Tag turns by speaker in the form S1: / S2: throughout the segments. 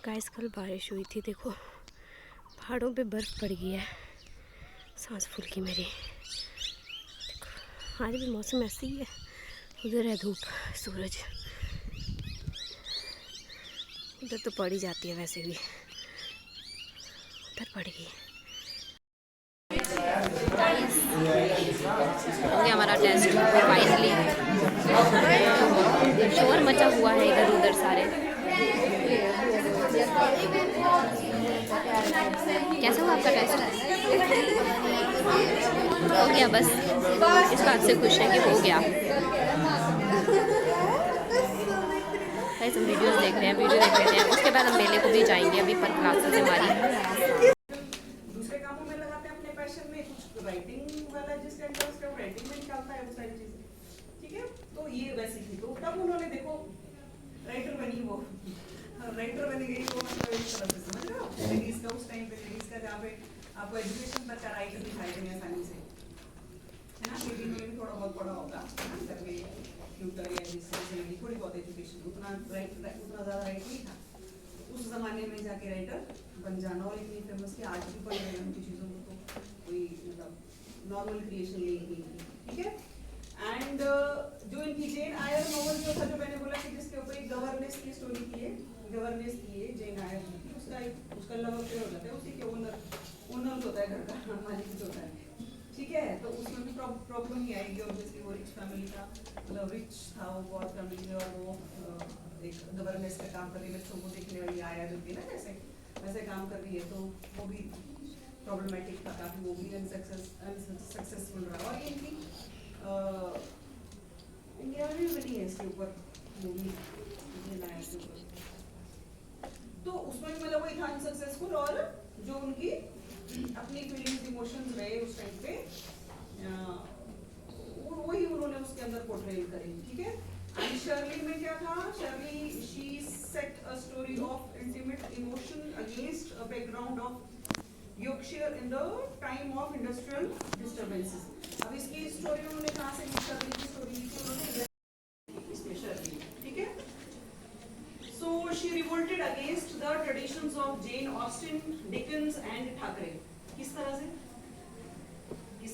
S1: Guys कल बारिश हुई थी, देखो पहाड़ों पे बर्फ़ पड़ गई है। सांस फूल गई मेरी। देखो आज भी मौसम ऐसे ही है, उधर है धूप सूरज, उधर तो पड़ ही जाती है वैसे भी, उधर पड़ गई। हो गया हमारा टेस्ट फाइनली। शोर मचा हुआ है इधर उधर सारे। कैसा हुआ आपका टेस्ट? हो गया, बस इस बात से खुश है कि हो गया। हम वीडियोस देख रहे हैं, वीडियो देख रहे हैं, उसके बाद हम मेले को भी जाएंगे। अभी पर क्लासेस हमारी
S2: दूसरे कामों में लगाते हैं अपने पैशन में, कुछ राइटिंग वाला जिस टाइम का उसका राइटिंग में निकालता है वो सारी चीजें, ठीक है। तो ये वैसी थी, तो तब उन्होंने देखो राइटर बनी, वो राइटर बनी गई, वो मतलब एक तरह से समझ रहे हो लेडीज का उस टाइम पे, लेडीज का जहाँ पे आपको एजुकेशन तक का राइट दिखाई देंगे आसानी से, है ना। लेकिन उन्होंने भी थोड़ा बहुत पढ़ा होगा घर में, कंप्यूटर या जिससे थोड़ी बहुत एजुकेशन, उतना ज़्यादा राइट नहीं था उस जमाने में जाके राइटर बन जाना। और इतनी फेमस की आज भी पढ़ रहे हैं उनकी चीज़ों को, तो कोई मतलब नॉर्मल क्रिएशन ले गई, ठीक है। एंड जो इनकी जेन आयर नॉवल जो था, जो मैंने बोला कि जिसके ऊपर एक गवर्नेंस की स्टोरी थी, गवर्नेंस की है जेन आयर की, उसका लव अफेयर हो जाता है, उसी के ओनर होता है घर का, मालिक जो होता है, ठीक है। तो उसमें भी प्रॉब्लम ही आएगी ऑब्वियसली। वो रिच फैमिली का, मतलब रिच था वो बहुत फैमिली, और वो एक गवर्नेंस का काम कर रही है, बच्चों को देखने वाली आया जो थी ना, जैसे वैसे काम कर रही है, तो वो भी प्रॉब्लमेटिक था काफ़ी, वो भी अनसक्सेसफुल रहा। और इनकी इंडिया में भी बनी है इसके ऊपर मूवी, तो उसमें मतलब वही था अनसक्सेसफुल, और जो उनकी अपनी फीलिंग्स इमोशंस रहे उस टाइम पे, वही उन्होंने उसके अंदर पोर्ट्रेल करी, ठीक है। एंड शर्ली में क्या था, Shirley she said a story of intimate emotion against a background of Yorkshire in the time of industrial disturbances. अब इसकी स्टोरी उन्होंने कहाँ से ली, शर्ली की स्टोरी ली थी उन्होंने इसमें शर्ली, ठीक है। So she revolted against the traditions of Jane Austen, Dickens and Thackeray. किस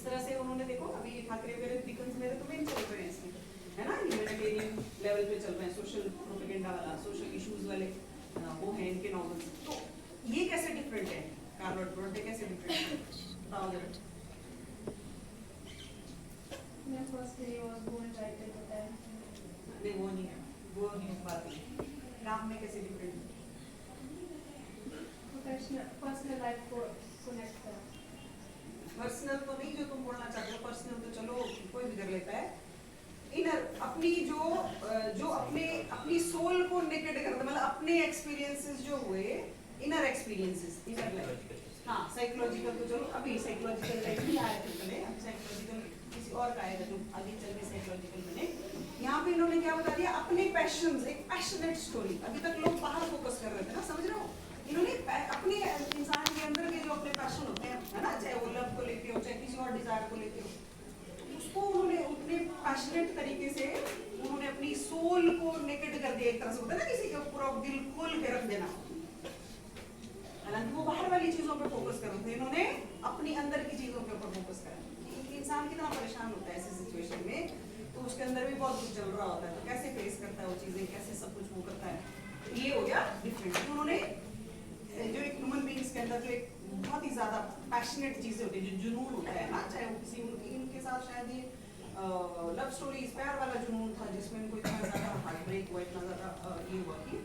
S2: तरह से उन्होंने, देखो अभी ठाकरे मेरे, डिकन्स मेरे तो मेन चल रहे हैं इसमें, है ना, ह्यूमैनिटेरियन लेवल पे चल रहे हैं, सोशल प्रोपेगेंडा वाला, सोशल इश्यूज वाले वो हैं इनके नॉवेल्स। तो ये कैसे डिफरेंट है, कार्लोट ब्रोंटे कैसे डिफरेंट है, बताओ जरा। नहीं वो नहीं है, वो नहीं बात है, नाम में कैसे डिफरेंट है,
S3: पर्सनल लाइफ को कनेक्ट करा।
S2: पर्सनल तो नहीं जो तुम बोलना चाहते हो, पर्सनल तो चलो कोई भी कर लेता है, इनर अपनी जो अपनी सोल को नेकेड करता, मतलब अपने एक्सपीरियंसेस जो हुए, इनर एक्सपीरियंसेस, इनर लाइफ। हाँ साइकोलॉजिकल तो चलो अभी साइकोलॉजिकल लाइफ नहीं आया थे पहले, अब साइकोलॉजिकल किसी और का आएगा जो आगे चल के साइकोलॉजिकल बने। यहाँ पे इन्होंने क्या बता दिया, अपने पैशंस, एक पैशनेट स्टोरी। अभी तक लोग बाहर फोकस कर रहे थे ना, समझ रहे हो, इन्होंने अपने इंसान के अंदर के जो अपने पैशन होते हैं, है ना, चाहे वो लव को लेके हो, चाहे किसी और डिजायर को लेके हो, उसको उन्होंने उतने पैशनेट तरीके से उन्होंने अपनी सोल को नेकेड कर दिया, एक तरह से होता है ना किसी के पूरा दिल खोल के रख देना। हालांकि वो बाहर वाली चीजों पे फोकस कर रहे थे, इन्होंने अपनी अंदर की चीजों के ऊपर फोकस करा। इंसान कितना परेशान होता है ऐसी सिचुएशन में, तो उसके अंदर भी बहुत कुछ चल रहा होता है, तो कैसे फेस करता है वो चीजें, कैसे सब कुछ वो करता है, तो ये हो गया डिफरेंट। उन्होंने जो एक ह्यूमन बीइंग्स के अंदर जो एक बहुत ही ज्यादा पैशनेट चीजें होती है, जो जुनून होता है ना, चाहे वो किसी इनके साथ शायद ये लव स्टोरी, प्यार वाला जुनून था, जिसमें इनको इतना ज्यादा हार्ट ब्रेक हुआ, इतना ज्यादा ये हुआ कि,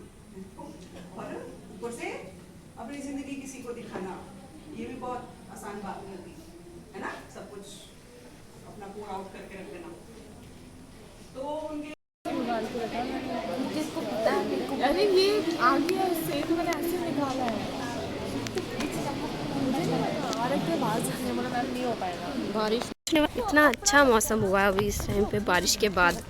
S2: और ऊपर से अपनी जिंदगी किसी को दिखाना, ये भी बहुत आसान बात नहीं होती है ना, सब कुछ अपना पूरा आउट करके रख देना। तो उनके
S3: जिसको पता है, अरे ये आ गया इससे, तो मैंने ऐसे निकाला है, मुझे आ रहा है बाहर जाने वाला, मैम नहीं हो पाएगा।
S1: बारिश, इतना अच्छा मौसम हुआ है अभी इस टाइम पे बारिश के बाद।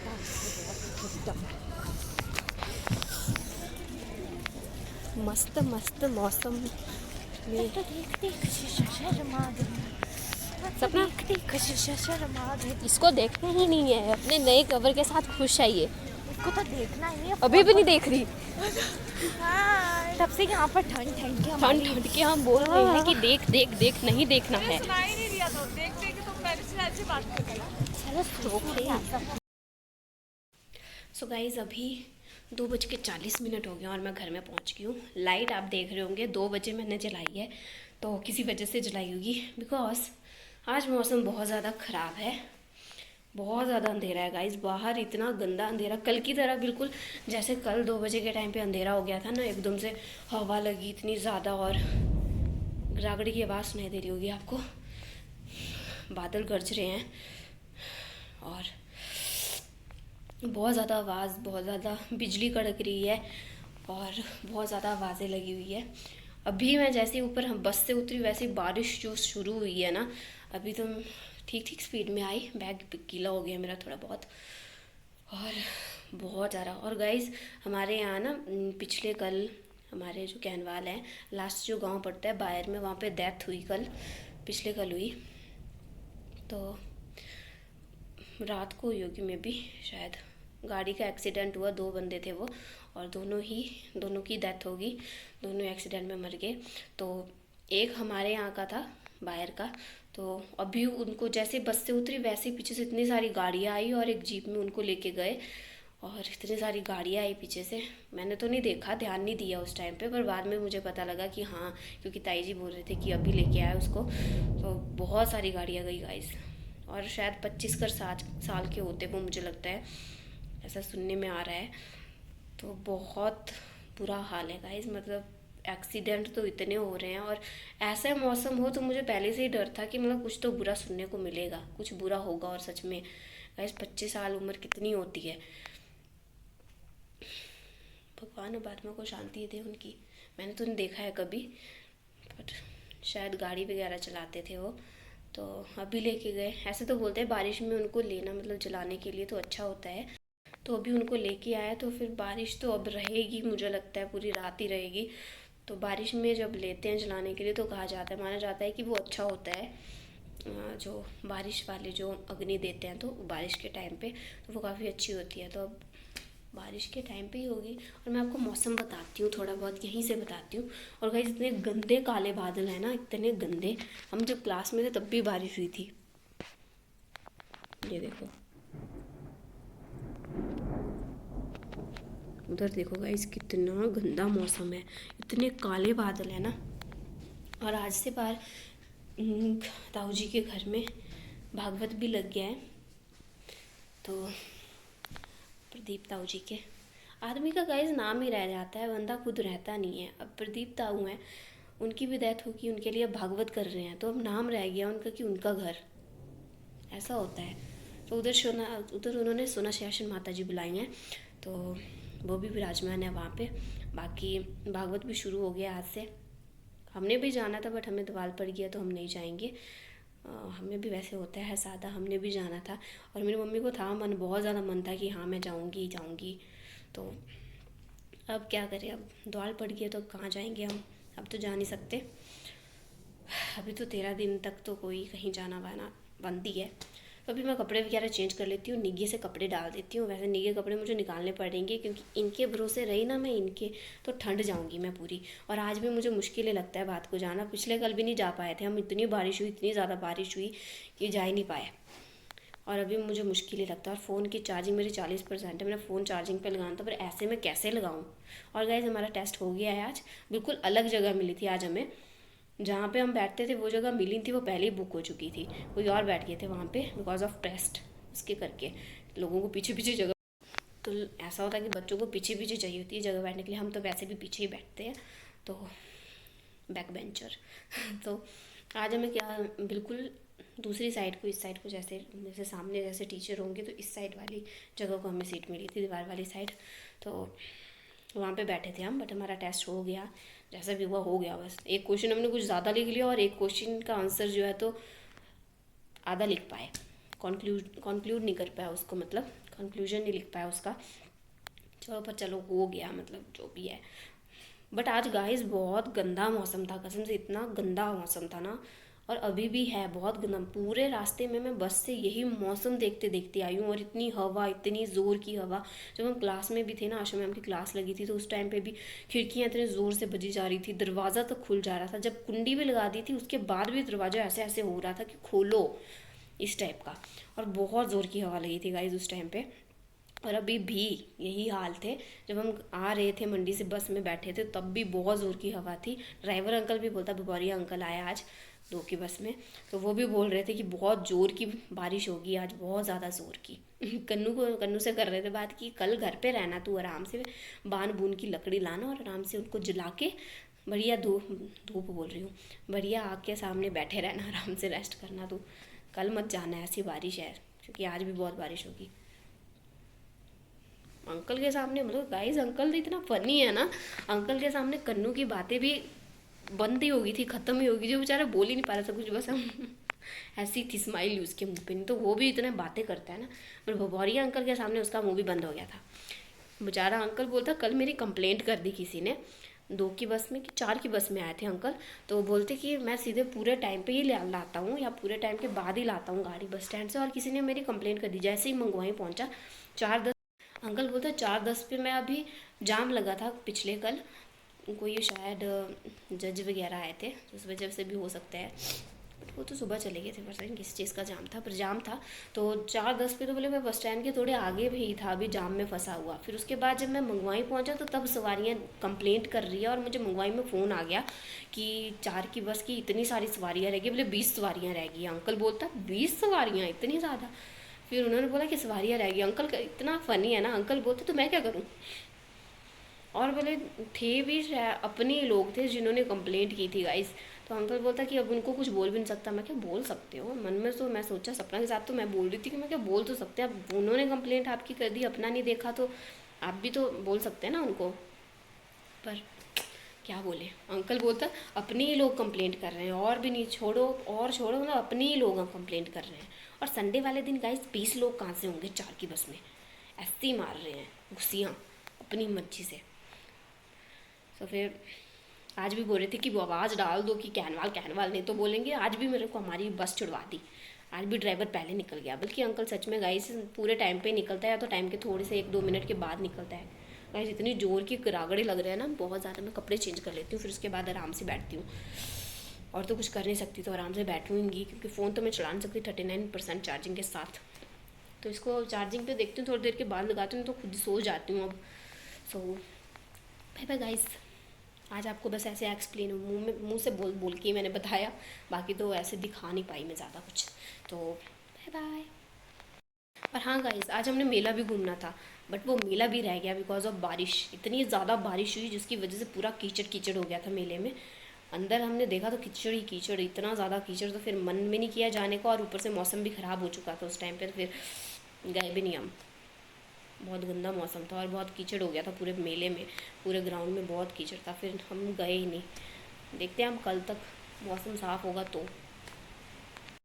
S1: मस्त मस्त मौसम में सपना इसको देखना ही नहीं है, अपने नए कवर के साथ खुश है ये,
S3: इसको तो देखना ही है,
S1: अभी भी नहीं देख रही।
S3: तब से यहाँ पर ठंड ठंड के
S1: ठंड ठंड के हम बोल रहे हैं कि देख देख देख, नहीं देखना है।
S3: सुनाई नहीं दिया तो देख देख तो पहले से अच्छी बात कर।
S1: सो गाइज अभी 2:40 हो गए और मैं घर में पहुंच गई हूँ। लाइट आप देख रहे होंगे 2 बजे मैंने जलाई है, तो किसी वजह से जलाई होगी, बिकॉज आज मौसम बहुत ज़्यादा ख़राब है, बहुत ज़्यादा अंधेरा है गाइज। बाहर इतना गंदा अंधेरा, कल की तरह बिल्कुल जैसे कल 2 बजे के टाइम पे अंधेरा हो गया था ना, एकदम से हवा लगी इतनी ज़्यादा और रागड़ी की आवाज़ सुनाई दे रही होगी आपको। बादल गरज रहे हैं और बहुत ज़्यादा आवाज़, बहुत ज़्यादा बिजली कड़क रही है और बहुत ज़्यादा आवाज़ें लगी हुई है। अभी मैं जैसे ऊपर हम बस से उतरी वैसे बारिश जो शुरू हुई है ना, अभी तो ठीक ठीक स्पीड में आई। बैग गीला हो गया मेरा थोड़ा बहुत और बहुत ज़्यादा। और गाइस हमारे यहाँ ना पिछले कल हमारे जो कैनवाल हैं, लास्ट जो गांव पड़ता है बायर में, वहाँ पे डेथ हुई पिछले कल हुई। तो रात को हुई होगी में भी शायद, गाड़ी का एक्सीडेंट हुआ, 2 बंदे थे वो और दोनों की डेथ होगी, दोनों एक्सीडेंट में मर गए। तो एक हमारे यहाँ का था बाहर का, तो अभी उनको जैसे बस से उतरी वैसे ही पीछे से इतनी सारी गाड़ियाँ आई और एक जीप में उनको लेके गए और इतनी सारी गाड़ियाँ आई पीछे से। मैंने तो नहीं देखा, ध्यान नहीं दिया उस टाइम पे, पर बाद में मुझे पता लगा कि हाँ, क्योंकि ताई जी बोल रहे थे कि अभी लेके आए उसको। तो बहुत सारी गाड़ियाँ गई गाइस और शायद 25 कर 60 साल के होते वो, मुझे लगता है ऐसा सुनने में आ रहा है। तो बहुत बुरा हाल है गाइस, मतलब एक्सीडेंट तो इतने हो रहे हैं और ऐसा मौसम हो तो मुझे पहले से ही डर था कि मतलब कुछ तो बुरा सुनने को मिलेगा, कुछ बुरा होगा। और सच में गाइस 25 साल उम्र कितनी होती है। भगवान आत्मा को शांति दे उनकी। मैंने तो नहीं देखा है कभी, बट शायद गाड़ी वगैरह चलाते थे वो, तो अभी लेके गए। ऐसे तो बोलते हैं बारिश में उनको लेना मतलब जलाने के लिए तो अच्छा होता है, तो अभी उनको लेके आया। तो फिर बारिश तो अब रहेगी, मुझे लगता है पूरी रात ही रहेगी। तो बारिश में जब लेते हैं जलाने के लिए तो कहा जाता है, माना जाता है कि वो अच्छा होता है, जो बारिश वाले जो अग्नि देते हैं तो बारिश के टाइम पे, तो वो काफ़ी अच्छी होती है। तो अब बारिश के टाइम पे ही होगी। और मैं आपको मौसम बताती हूँ, थोड़ा बहुत यहीं से बताती हूँ। और गाइस इतने गंदे काले बादल हैं ना, इतने गंदे। हम जब क्लास में थे तब भी बारिश हुई थी, ये देखो उधर देखो गाइस, कितना गंदा मौसम है, इतने काले बादल है ना। और आज से बाहर ताऊ जी के घर में भागवत भी लग गया है, तो प्रदीप ताऊ जी के। आदमी का गाइस नाम ही रह जाता है, बंदा खुद रहता नहीं है। अब प्रदीप ताऊ हैं, उनकी भी डेथ होगी, उनके लिए भागवत कर रहे हैं, तो अब नाम रह गया उनका कि उनका घर, ऐसा होता है। तो उधर उन्होंने सोना शैशन माता जी बुलाई हैं, तो वो भी विराजमान है वहाँ पे। बाकी भागवत भी शुरू हो गया आज से। हमने भी जाना था बट हमें दवाल पड़ गया तो हम नहीं जाएंगे। हमें भी वैसे होता है सादा, हमने भी जाना था और मेरी मम्मी को था मन, बहुत ज़्यादा मन था कि हाँ मैं जाऊँगी। तो अब क्या करें, अब दवाल पड़ गया तो कहाँ जाएंगे हम, अब तो जा नहीं सकते। अभी तो 13 दिन तक तो कोई कहीं जाना वाना बंद ही है। तो अभी मैं कपड़े वगैरह चेंज कर लेती हूँ, निगे से कपड़े डाल देती हूँ। वैसे निगे कपड़े मुझे निकालने पड़ेंगे क्योंकि इनके भरोसे रही ना मैं, इनके तो ठंड जाऊँगी मैं पूरी। और आज भी मुझे मुश्किल लगता है बात को जाना, पिछले कल भी नहीं जा पाए थे हम, इतनी बारिश हुई, इतनी ज़्यादा बारिश हुई कि जा ही नहीं पाए। और अभी मुझे मुश्किल ही लगता है। और फ़ोन की चार्जिंग मेरी 40% है, मेरा फ़ोन चार्जिंग पे लगाना था, पर ऐसे में कैसे लगाऊँ। और गाइस हमारा टेस्ट हो गया है आज, बिल्कुल अलग जगह मिली थी आज हमें। जहाँ पे हम बैठते थे वो जगह मिली थी, वो पहले ही बुक हो चुकी थी, कोई और बैठ गए थे वहाँ पे बिकॉज ऑफ टेस्ट। उसके करके लोगों को पीछे पीछे जगह, तो ऐसा होता है कि बच्चों को पीछे पीछे चाहिए होती है जगह बैठने के लिए। हम तो वैसे भी पीछे ही बैठते हैं, तो बैक बेंचर। तो आज हमें क्या, बिल्कुल दूसरी साइड को, इस साइड को, जैसे सामने जैसे टीचर होंगे तो इस साइड वाली जगह को हमें सीट मिली थी, दीवार वाली साइड। तो वहाँ पे बैठे थे हम, बट हमारा टेस्ट हो गया, जैसा भी हुआ हो गया। बस एक क्वेश्चन हमने कुछ ज़्यादा लिख लिया और एक क्वेश्चन का आंसर जो है तो आधा लिख पाए, कंक्लूड नहीं कर पाया उसको, मतलब कंक्लूजन नहीं लिख पाया उसका। चलो हो गया, मतलब जो भी है। बट आज गाइस बहुत गंदा मौसम था, कसम से इतना गंदा मौसम था ना, और अभी भी है बहुत गंदा। पूरे रास्ते में मैं बस से यही मौसम देखते देखते आई हूँ, और इतनी हवा, इतनी ज़ोर की हवा। जब हम क्लास में भी थे ना, आशा मैम की क्लास लगी थी, तो उस टाइम पे भी खिड़कियाँ इतने ज़ोर से बजी जा रही थी, दरवाज़ा तक खुल जा रहा था। जब कुंडी भी लगा दी थी उसके बाद भी दरवाज़ा ऐसे ऐसे हो रहा था कि खोलो, इस टाइप का। और बहुत ज़ोर की हवा लगी थी गाइज उस टाइम पे। और अभी भी यही हाल थे। जब हम आ रहे थे मंडी से, बस में बैठे थे, तब भी बहुत ज़ोर की हवा थी। ड्राइवर अंकल भी बोलता, भगौरिया अंकल आया आज 2 की बस में, तो वो भी बोल रहे थे कि बहुत ज़ोर की बारिश होगी आज, बहुत ज़्यादा ज़ोर की। कन्नू से कर रहे थे बात कि कल घर पे रहना तू, आराम से बान बून की लकड़ी लाना और आराम से उनको जला के बढ़िया धूप बोल रही हूँ, बढ़िया आग के सामने बैठे रहना, आराम से रेस्ट करना तू, कल मत जाना, ऐसी बारिश है, क्योंकि आज भी बहुत बारिश होगी। अंकल के सामने, मतलब गाइस अंकल तो इतना फनी है ना, अंकल के सामने कन्नू की बातें भी बंद ही होगी थी, ख़त्म ही होगी, जो बेचारा बोल ही नहीं पा रहा था कुछ, बस हम ऐसी थी स्माइल उसके मुंह पे, नहीं तो वो भी इतने बातें करता है ना। पर भगौरिया अंकल के सामने उसका मुंह भी बंद हो गया था बेचारा। अंकल बोलता कल मेरी कंप्लेंट कर दी किसी ने, 2 की बस में कि 4 की बस में आए थे अंकल, तो बोलते कि मैं सीधे पूरे टाइम पे ही लाता हूँ या पूरे टाइम के बाद ही लाता हूँ गाड़ी बस स्टैंड से, और किसी ने मेरी कंप्लेंट कर दी। जैसे ही मंगवाई पहुँचा 4:10, अंकल बोलते 4:10 पे मैं अभी जाम लगा था पिछले कल, कोई शायद जज वगैरह आए थे, उस वजह से भी हो सकता है, वो तो सुबह चले गए थे, पता नहीं किस चीज़ का जाम था, पर जाम था। तो 4:10 पे तो बोले मैं बस स्टैंड के थोड़े आगे भी था, अभी जाम में फंसा हुआ। फिर उसके बाद जब मैं मंगवाई पहुंचा तो तब सवारियां कंप्लेंट कर रही है, और मुझे मंगवाई में फ़ोन आ गया कि 4 की बस की इतनी सारी सवारियाँ रह गई, बोले 20 सवारियाँ रह गई। अंकल बोलता 20 सवारियाँ, इतनी ज़्यादा? फिर उन्होंने बोला कि सवारियाँ रह गई। अंकल का इतना फ़नी है ना, अंकल बोलते तो मैं क्या करूँ। और बोले थे भी अपने ही लोग थे जिन्होंने कंप्लेंट की थी गाइस, तो अंकल बोलता कि अब उनको कुछ बोल भी नहीं सकता। मैं क्या बोल सकते हो, मन में तो मैं सोचा, सपना के साथ तो मैं बोल रही थी कि मैं क्या बोल तो सकते हैं, अब उन्होंने कंप्लेंट आपकी कर दी, अपना नहीं देखा, तो आप भी तो बोल सकते हैं ना उनको। पर क्या बोले, अंकल बोलता अपने ही लोग कंप्लेंट कर रहे हैं, और भी नहीं, छोड़ो और छोड़ो, मतलब अपने ही लोग कंप्लेंट कर रहे हैं। और संडे वाले दिन गाइस 20 लोग कहाँ से होंगे 4 की बस में, ऐसे ही मार रहे हैं घुसियाँ अपनी मर्जी से। तो फिर आज भी बोल रहे थे कि वो आवाज़ डाल दो कि कैनवाल, नहीं तो बोलेंगे आज भी मेरे को हमारी बस छुड़वा दी, आज भी ड्राइवर पहले निकल गया। बल्कि अंकल सच में गाइस पूरे टाइम पे निकलता है, या तो टाइम के थोड़े से 1-2 मिनट के बाद निकलता है। गाइस इतनी जोर की करागड़े लग रहे हैं ना बहुत ज़्यादा, मैं कपड़े चेंज कर लेती हूँ, फिर उसके बाद आराम से बैठती हूँ, और तो कुछ कर नहीं सकती, तो आराम से बैठूँगी, क्योंकि फ़ोन तो मैं चला नहीं सकती 39% चार्जिंग के साथ। तो इसको चार्जिंग पे देखती हूँ, थोड़ी देर के बाद लगाती हूँ, तो खुद सो जाती हूँ अब। सो बाय बाय गाइस। आज आपको बस ऐसे एक्सप्लेन मुंह से बोल के मैंने बताया, बाकी तो ऐसे दिखा नहीं पाई मैं ज़्यादा कुछ। तो बाय बाय। और हाँ गाइस, आज हमने मेला भी घूमना था, बट वो मेला भी रह गया बिकॉज ऑफ बारिश। इतनी ज़्यादा बारिश हुई जिसकी वजह से पूरा कीचड़ कीचड़ हो गया था मेले में। अंदर हमने देखा तो कीचड़ ही कीचड़, इतना ज़्यादा कीचड़, तो फिर मन भी नहीं किया जाने का, और ऊपर से मौसम भी ख़राब हो चुका था उस टाइम पर, फिर गए भी नहीं हम। बहुत गंदा मौसम था और बहुत कीचड़ हो गया था पूरे मेले में, पूरे ग्राउंड में बहुत कीचड़ था, फिर हम गए ही नहीं। देखते हैं हम कल तक मौसम साफ़ होगा तो।